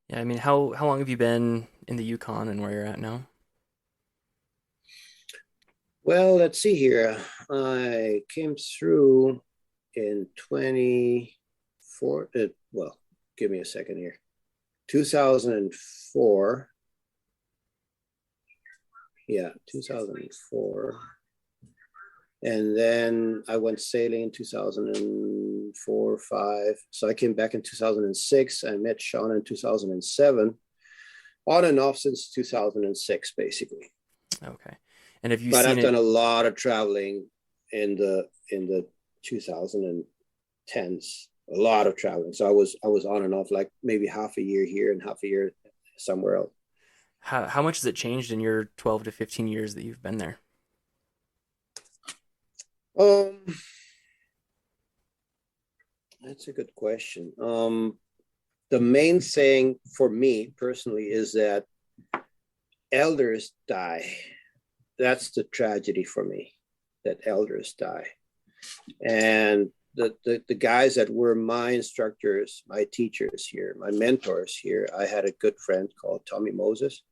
Yeah, I mean, how long have you been in the Yukon and where you're at now? Well, let's see here. I came through in 24, well, give me a second here. 2004. Yeah, 2004. And then I went sailing in 2004, 5. So I came back in 2006. I met Sean in 2007, on and off since 2006, basically. Okay. And have you But seen I've it? done a lot of traveling in the 2010s. A lot of traveling. So I was on and off, like maybe half a year here and half a year somewhere else. How much has it changed in your 12 to 15 years that you've been there? Um, that's a good question. The main thing for me personally is that elders die. That's the tragedy for me, that elders die. And the guys that were my instructors, my teachers here, my mentors here, I had a good friend called Tommy Moses,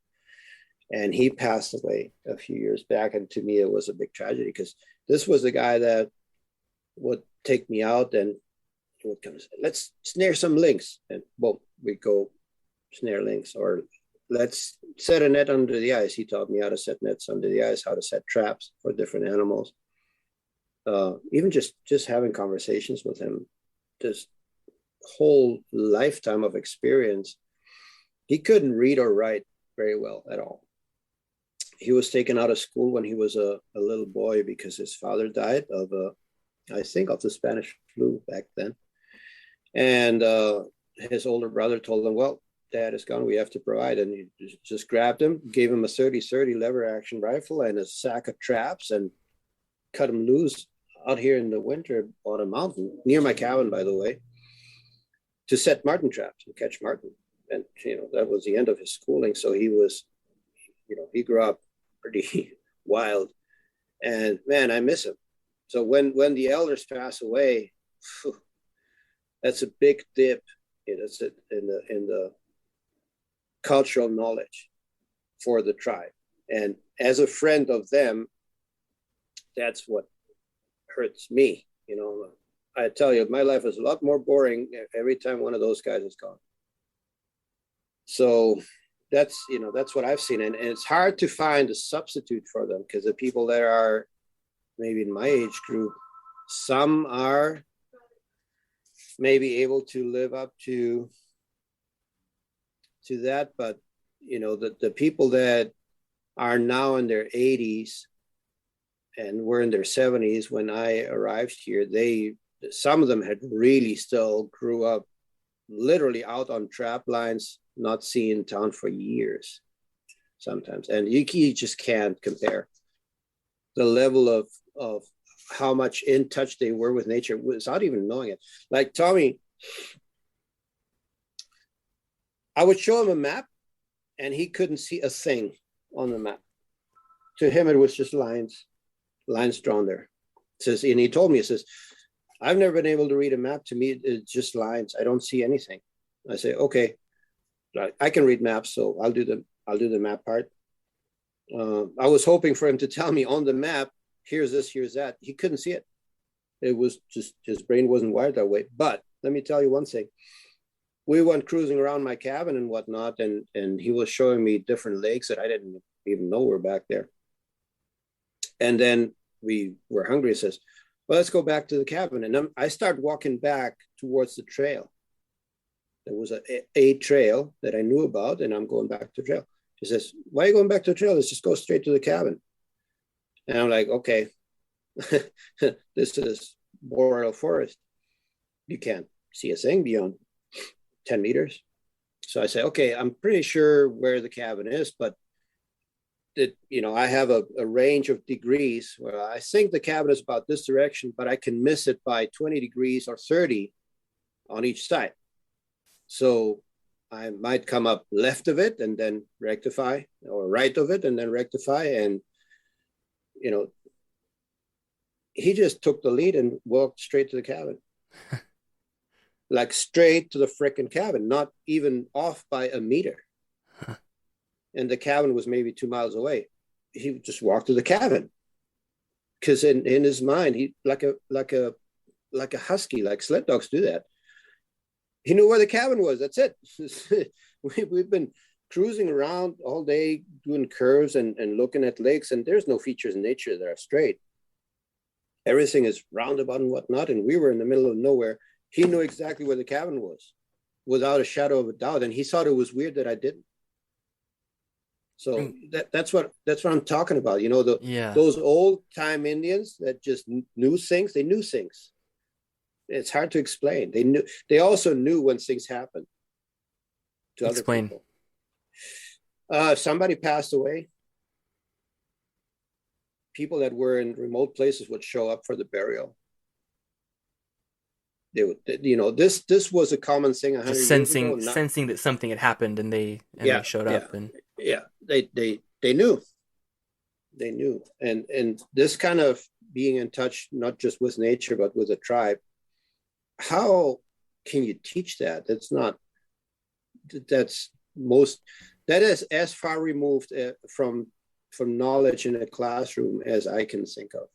and he passed away a few years back. And to me, it was a big tragedy because this was the guy that would take me out and he would come and say, let's snare some lynx. And boom, we go snare lynx, or let's set a net under the ice. He taught me how to set nets under the ice, how to set traps for different animals. Even just having conversations with him, this whole lifetime of experience. He couldn't read or write very well at all. He was taken out of school when he was a little boy because his father died of I think of the Spanish flu back then. And his older brother told him, well, dad is gone, we have to provide. And he just grabbed him, gave him a 30-30 lever action rifle and a sack of traps, and cut him loose out here in the winter on a mountain near my cabin, by the way, to set marten traps and catch marten. And that was the end of his schooling. So he was, he grew up pretty wild. And man, I miss him. So when the elders pass away, phew, that's a big dip in the cultural knowledge for the tribe. And as a friend of them, that's what hurts me. I tell you, my life is a lot more boring every time one of those guys is gone. So that's what I've seen, and it's hard to find a substitute for them because the people that are maybe in my age group, some are maybe able to live up to that, but the people that are now in their 80s and were in their 70s when I arrived here, some of them had really still grew up literally out on trap lines, not seeing town for years sometimes. And you just can't compare the level of how much in touch they were with nature without even knowing it. Like Tommy, I would show him a map and he couldn't see a thing on the map. To him, it was just lines drawn there. And he told me, he says, I've never been able to read a map. To me, it's just lines. I don't see anything. I say, okay, I can read maps, so I'll do the map part. I was hoping for him to tell me on the map, here's this, here's that. He couldn't see it. It was just his brain wasn't wired that way. But let me tell you one thing. We went cruising around my cabin and whatnot, and he was showing me different lakes that I didn't even know were back there. And then we were hungry. He says, well, let's go back to the cabin. And I start walking back towards the trail. There was a trail that I knew about, and I'm going back to the trail. He says, why are you going back to the trail? Let's just go straight to the cabin. And I'm like, okay, this is boreal forest. You can't see a thing beyond 10 meters. So I say, okay, I'm pretty sure where the cabin is, but I have a range of degrees where I think the cabin is about this direction, but I can miss it by 20 degrees or 30 on each side. So I might come up left of it and then rectify, or right of it and then rectify. And, he just took the lead and walked straight to the cabin. like straight to the frickin' cabin, not even off by a meter. And the cabin was maybe 2 miles away. He just walked to the cabin because in his mind, he like a husky, like sled dogs do that. He knew where the cabin was. That's it. We've been cruising around all day doing curves and looking at lakes, and there's no features in nature that are straight. Everything is roundabout and whatnot, and we were in the middle of nowhere. He knew exactly where the cabin was without a shadow of a doubt, and he thought it was weird that I didn't. So that's what I'm talking about. You know, Yeah. those old time Indians that just knew things. They knew things. It's hard to explain. They knew. They also knew when things happened to other Explain. people. Somebody passed away. People that were in remote places would show up for the burial. They would, you know, this was a common thing 100 Just years ago. sensing that something had happened, and they Yeah, showed yeah, up. And yeah. They knew. They knew, and this kind of being in touch not just with nature but with a tribe. How can you teach that? That's most that is as far removed from knowledge in a classroom as I can think of.